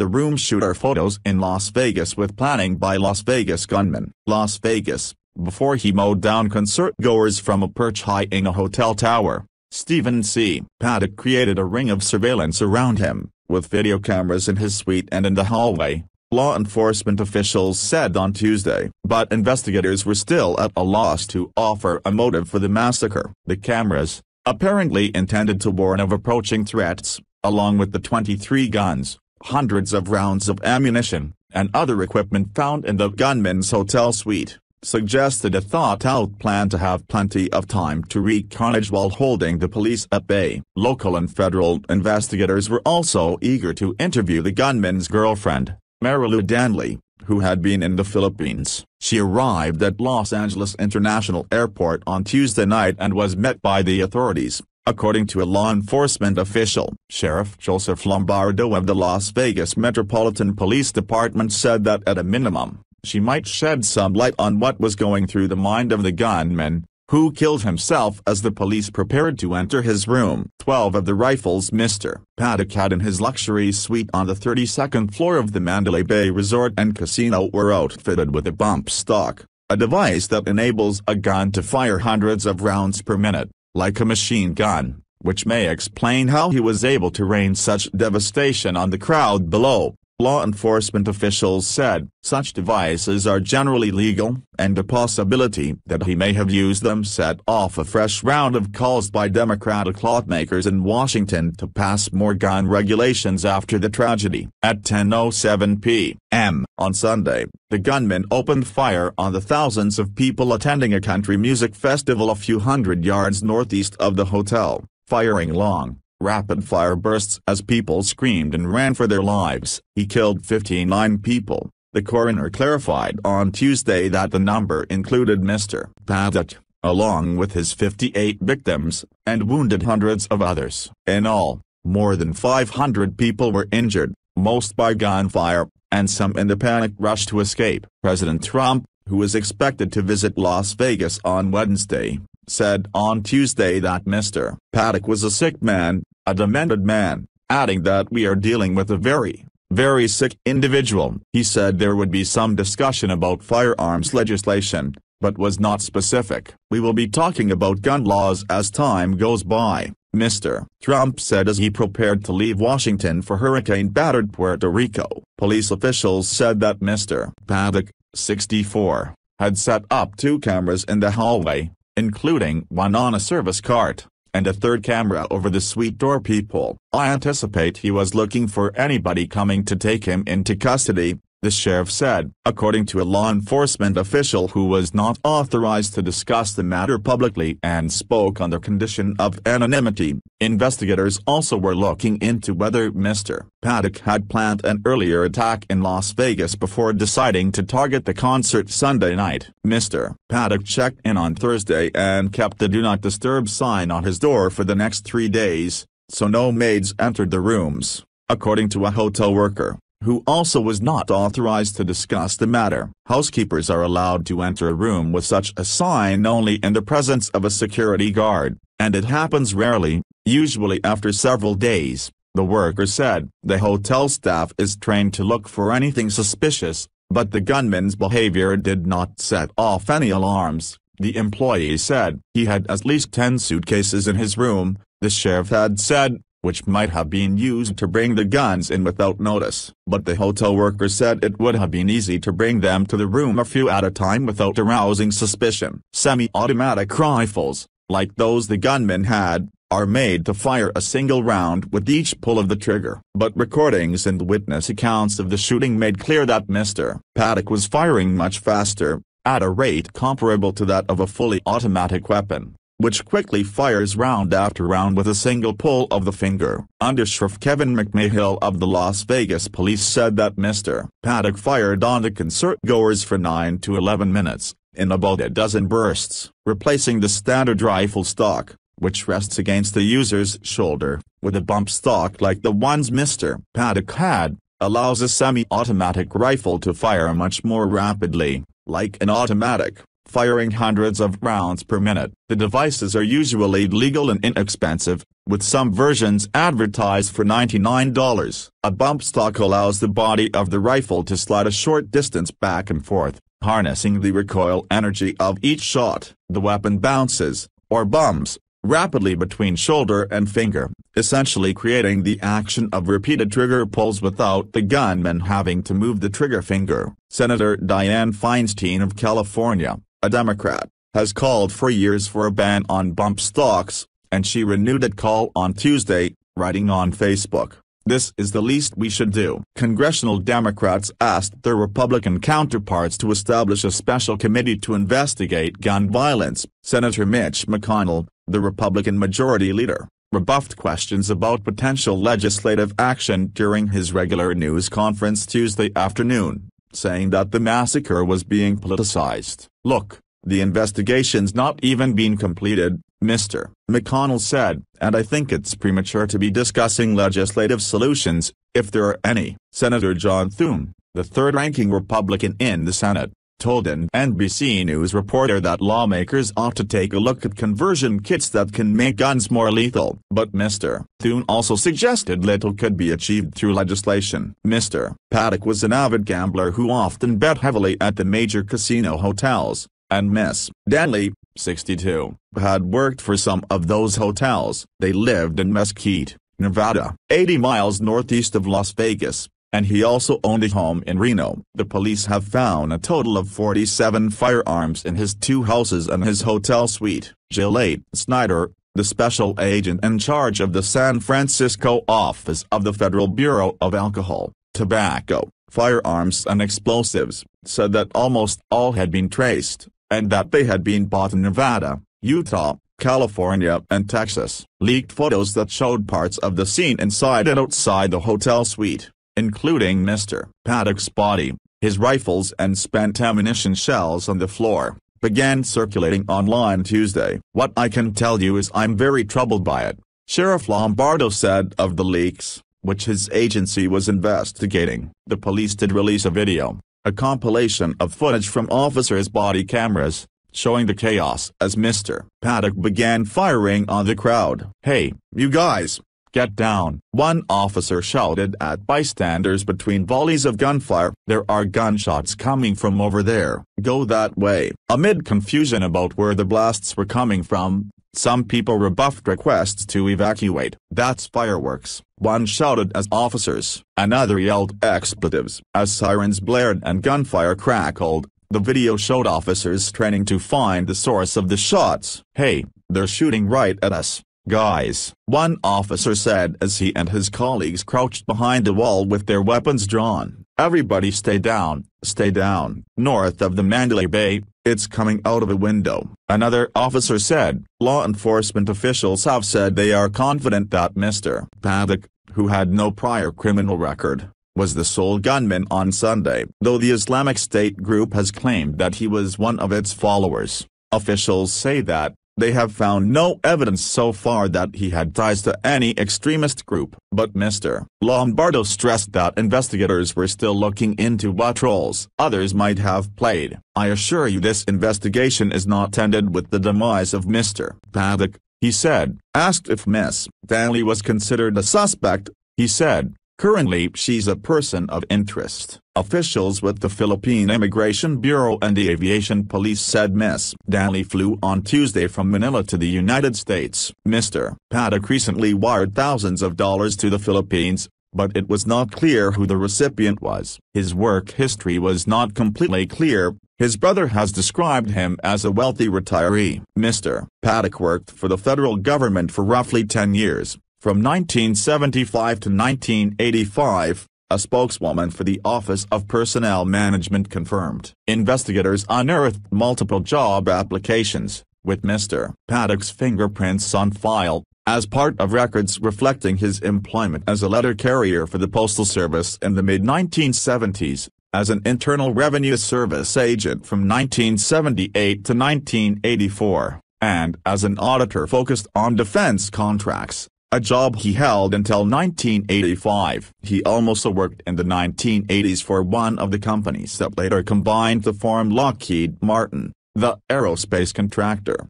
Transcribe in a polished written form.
room shooter photos in Las Vegas with planning by Las Vegas Gunman. Las Vegas, before he mowed down concertgoers from a perch high in a hotel tower. Stephen C. Paddock created a ring of surveillance around him, with video cameras in his suite and in the hallway, law enforcement officials said on Tuesday. But investigators were still at a loss to offer a motive for the massacre. The cameras, apparently intended to warn of approaching threats, along with the 23 guns, hundreds of rounds of ammunition, and other equipment found in the gunman's hotel suite, suggested a thought-out plan to have plenty of time to wreak carnage while holding the police at bay. Local and federal investigators were also eager to interview the gunman's girlfriend, Marilou Danley, who had been in the Philippines. She arrived at Los Angeles International Airport on Tuesday night and was met by the authorities, according to a law enforcement official. Sheriff Joseph Lombardo of the Las Vegas Metropolitan Police Department said that at a minimum, she might shed some light on what was going through the mind of the gunman, who killed himself as the police prepared to enter his room. 12 of the rifles Mr. Paddock had in his luxury suite on the 32nd floor of the Mandalay Bay Resort and Casino were outfitted with a bump stock, a device that enables a gun to fire hundreds of rounds per minute, like a machine gun, which may explain how he was able to rain such devastation on the crowd below. Law enforcement officials said such devices are generally legal, and the possibility that he may have used them set off a fresh round of calls by Democratic lawmakers in Washington to pass more gun regulations after the tragedy. At 10:07 p.m. on Sunday, the gunman opened fire on the thousands of people attending a country music festival a few hundred yards northeast of the hotel, firing long, rapid-fire bursts as people screamed and ran for their lives. He killed 59 people. The coroner clarified on Tuesday that the number included Mr. Paddock, along with his 58 victims, and wounded hundreds of others. In all, more than 500 people were injured, most by gunfire, and some in the panic rush to escape. President Trump, who is expected to visit Las Vegas on Wednesday, said on Tuesday that Mr. Paddock was a sick man, a demented man, adding that we are dealing with a very, very sick individual. He said there would be some discussion about firearms legislation, but was not specific. We will be talking about gun laws as time goes by, Mr. Trump said as he prepared to leave Washington for hurricane-battered Puerto Rico. Police officials said that Mr. Paddock, 64, had set up 2 cameras in the hallway, including one on a service cart, and a third camera over the suite door peephole. I anticipate he was looking for anybody coming to take him into custody, the sheriff said. According to a law enforcement official who was not authorized to discuss the matter publicly and spoke on the condition of anonymity, investigators also were looking into whether Mr. Paddock had planned an earlier attack in Las Vegas before deciding to target the concert Sunday night. Mr. Paddock checked in on Thursday and kept the Do Not Disturb sign on his door for the next 3 days, so no maids entered the rooms, according to a hotel worker, who also was not authorized to discuss the matter. Housekeepers are allowed to enter a room with such a sign only in the presence of a security guard, and it happens rarely, usually after several days, the worker said. The hotel staff is trained to look for anything suspicious, but the gunman's behavior did not set off any alarms, the employee said. He had at least 10 suitcases in his room, the sheriff had said, which might have been used to bring the guns in without notice. But the hotel worker said it would have been easy to bring them to the room a few at a time without arousing suspicion. Semi-automatic rifles, like those the gunman had, are made to fire a single round with each pull of the trigger. But recordings and witness accounts of the shooting made clear that Mr. Paddock was firing much faster, at a rate comparable to that of a fully automatic weapon, which quickly fires round after round with a single pull of the finger. Undersheriff Kevin McMahill of the Las Vegas Police said that Mr. Paddock fired on the concertgoers for 9 to 11 minutes, in about a dozen bursts, replacing the standard rifle stock, which rests against the user's shoulder, with a bump stock like the ones Mr. Paddock had, allows a semi-automatic rifle to fire much more rapidly, like an automatic, firing hundreds of rounds per minute. The devices are usually legal and inexpensive, with some versions advertised for $99. A bump stock allows the body of the rifle to slide a short distance back and forth, harnessing the recoil energy of each shot. The weapon bounces, or bumps, rapidly between shoulder and finger, essentially creating the action of repeated trigger pulls without the gunman having to move the trigger finger. Senator Dianne Feinstein of California, a Democrat, has called for years for a ban on bump stocks, and she renewed that call on Tuesday, writing on Facebook, "This is the least we should do." Congressional Democrats asked their Republican counterparts to establish a special committee to investigate gun violence. Senator Mitch McConnell, the Republican Majority Leader, rebuffed questions about potential legislative action during his regular news conference Tuesday afternoon, saying that the massacre was being politicized. "Look, the investigation's not even been completed," Mr. McConnell said, "and I think it's premature to be discussing legislative solutions, if there are any." Senator John Thune, the third-ranking Republican in the Senate, told an NBC News reporter that lawmakers ought to take a look at conversion kits that can make guns more lethal. But Mr. Thune also suggested little could be achieved through legislation. Mr. Paddock was an avid gambler who often bet heavily at the major casino hotels, and Miss Danley, 62, had worked for some of those hotels. They lived in Mesquite, Nevada, 80 miles northeast of Las Vegas, and he also owned a home in Reno. The police have found a total of 47 firearms in his two houses and his hotel suite. Gillette Snyder, the special agent in charge of the San Francisco office of the Federal Bureau of Alcohol, Tobacco, Firearms and Explosives, said that almost all had been traced, and that they had been bought in Nevada, Utah, California and Texas. Leaked photos that showed parts of the scene inside and outside the hotel suite, including Mr. Paddock's body, his rifles and spent ammunition shells on the floor, began circulating online Tuesday. "What I can tell you is I'm very troubled by it," Sheriff Lombardo said of the leaks, which his agency was investigating. The police did release a video, a compilation of footage from officers' body cameras, showing the chaos as Mr. Paddock began firing on the crowd. "Hey, you guys, get down," one officer shouted at bystanders between volleys of gunfire. "There are gunshots coming from over there. Go that way." Amid confusion about where the blasts were coming from, some people rebuffed requests to evacuate. "That's fireworks," one shouted as officers. Another yelled expletives as sirens blared and gunfire crackled. The video showed officers training to find the source of the shots. "Hey, they're shooting right at us, guys," one officer said as he and his colleagues crouched behind a wall with their weapons drawn. "Everybody stay down, stay down." North of the Mandalay Bay, "It's coming out of a window," another officer said. Law enforcement officials have said they are confident that Mr. Paddock, who had no prior criminal record, was the sole gunman on Sunday, though the Islamic State group has claimed that he was one of its followers. Officials say that they have found no evidence so far that he had ties to any extremist group. But Mr. Lombardo stressed that investigators were still looking into what roles others might have played. "I assure you this investigation is not ended with the demise of Mr. Paddock," he said. Asked if Miss Danley was considered a suspect, he said, "Currently she's a person of interest." Officials with the Philippine Immigration Bureau and the Aviation Police said Miss Danley flew on Tuesday from Manila to the United States. Mr. Paddock recently wired thousands of dollars to the Philippines, but it was not clear who the recipient was. His work history was not completely clear. His brother has described him as a wealthy retiree. Mr. Paddock worked for the federal government for roughly 10 years. From 1975 to 1985, a spokeswoman for the Office of Personnel Management confirmed. Investigators unearthed multiple job applications, with Mr. Paddock's fingerprints on file, as part of records reflecting his employment as a letter carrier for the Postal Service in the mid-1970s, as an Internal Revenue Service agent from 1978 to 1984, and as an auditor focused on defense contracts, a job he held until 1985. He also worked in the 1980s for one of the companies that later combined to form Lockheed Martin. The aerospace contractor,